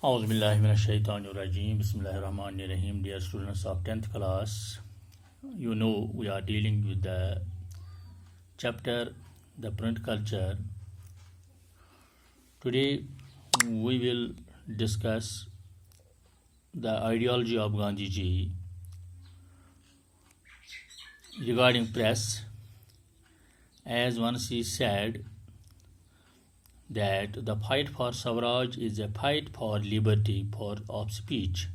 Auzubillahiminash-shaytanir-rajim. Bismillahir-rahmanir-rahim. Dear students of 10th class, you know we are dealing with the chapter The Print Culture. Today we will discuss the ideology of Gandhiji regarding press. As once he said that the fight for Sawaraj is a fight for liberty of speech,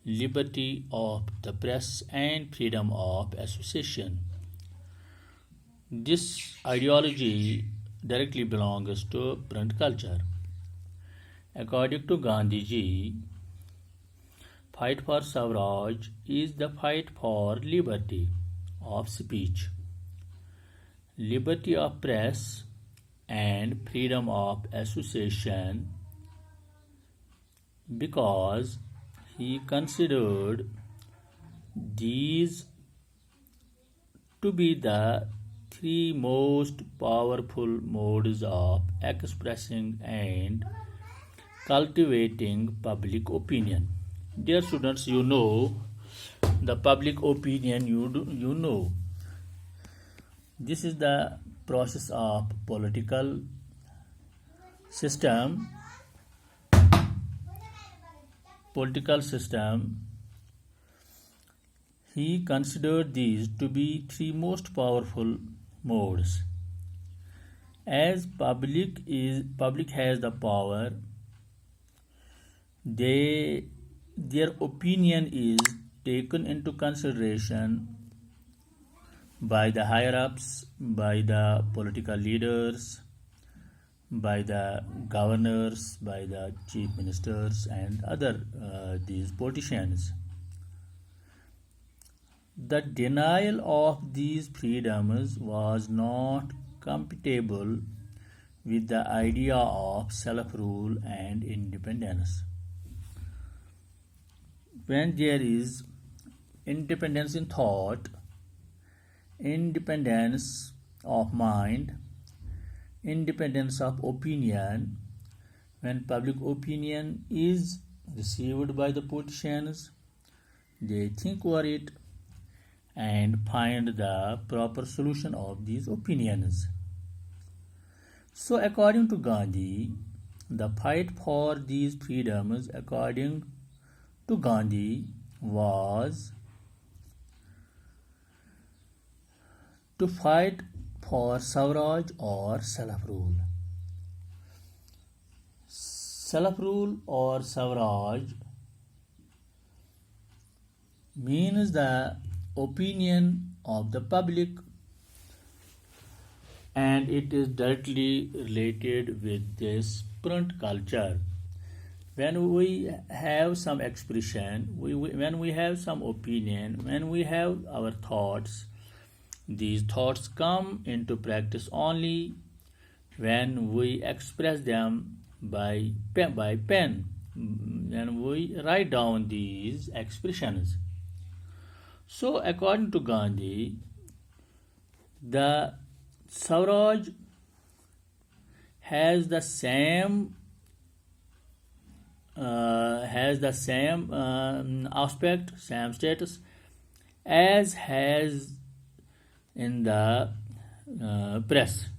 liberty of the press and freedom of association. This ideology directly belongs to print culture. According to Gandhiji, fight for Sawaraj is the fight for liberty of speech, liberty of press and freedom of association, because he considered these to be the three most powerful modes of expressing and cultivating public opinion. Dear students, you know the public opinion, you know this is the process of political system. He considered these to be three most powerful modes. As public has the power, their opinion is taken into consideration by the higher-ups, by the political leaders, by the governors, by the chief ministers and other these politicians. The denial of these freedoms was not compatible with the idea of self-rule and independence. When there is independence in thought, independence of mind, independence of opinion, when public opinion is received by the politicians, they think over it and find the proper solution of these opinions. So according to Gandhi, the fight for these freedoms, according to Gandhi, was to fight for Swaraj or self-rule. Self-rule or Swaraj means the opinion of the public, and it is directly related with this print culture. When we have some expression, when we have some opinion, when we have our thoughts, these thoughts come into practice only when we express them by pen, when we write down these expressions. So according to Gandhi, the Swaraj has the same aspect, same status as has in the press.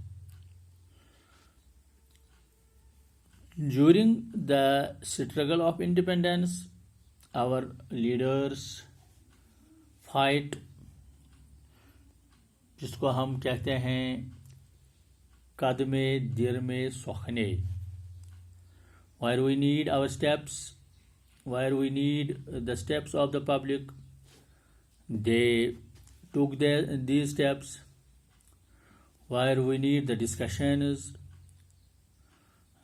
During the struggle of independence, our leaders fight, जिसको हम कहते हैं कदमे दिर में सोखने, where we need our steps, where we need the steps of the public, they took these steps. Where we need the discussions,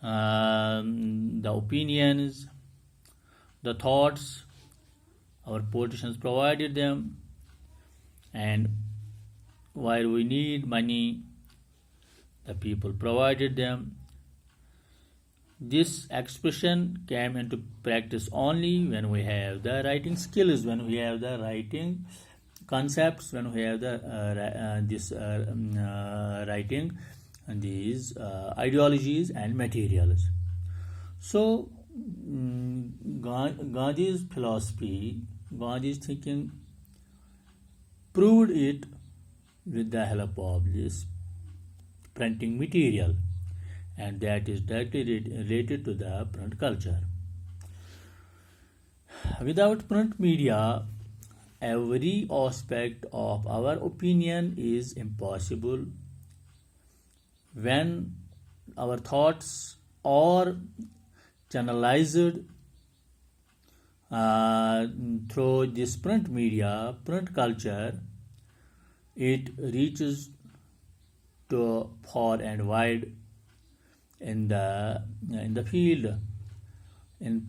the opinions, the thoughts, our politicians provided them. And where we need money, the people provided them. This expression came into practice only when we have the writing skills, when we have the writing concepts, when we have the writing and these ideologies and materials. So Gandhi's philosophy, Gandhi's thinking proved it with the help of this printing material, and that is directly related to the print culture. Without print media, every aspect of our opinion is impossible. When our thoughts are channelized through this print media, print culture, it reaches to far and wide in the field, in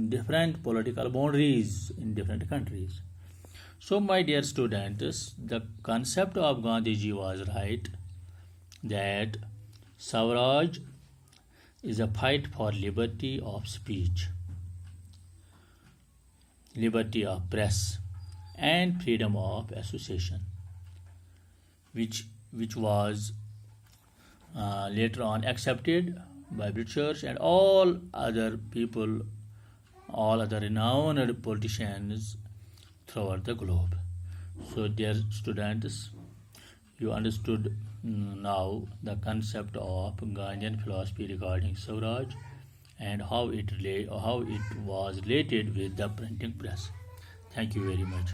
different political boundaries in different countries. So, my dear students, the concept of Gandhiji was right, that Swaraj is a fight for liberty of speech, liberty of press, and freedom of association, which was later on accepted by Britishers and all other people, all other renowned politicians throughout the globe. So, dear students, you understood now the concept of Gandhian philosophy regarding Swaraj and how it was related with the printing press. Thank you very much.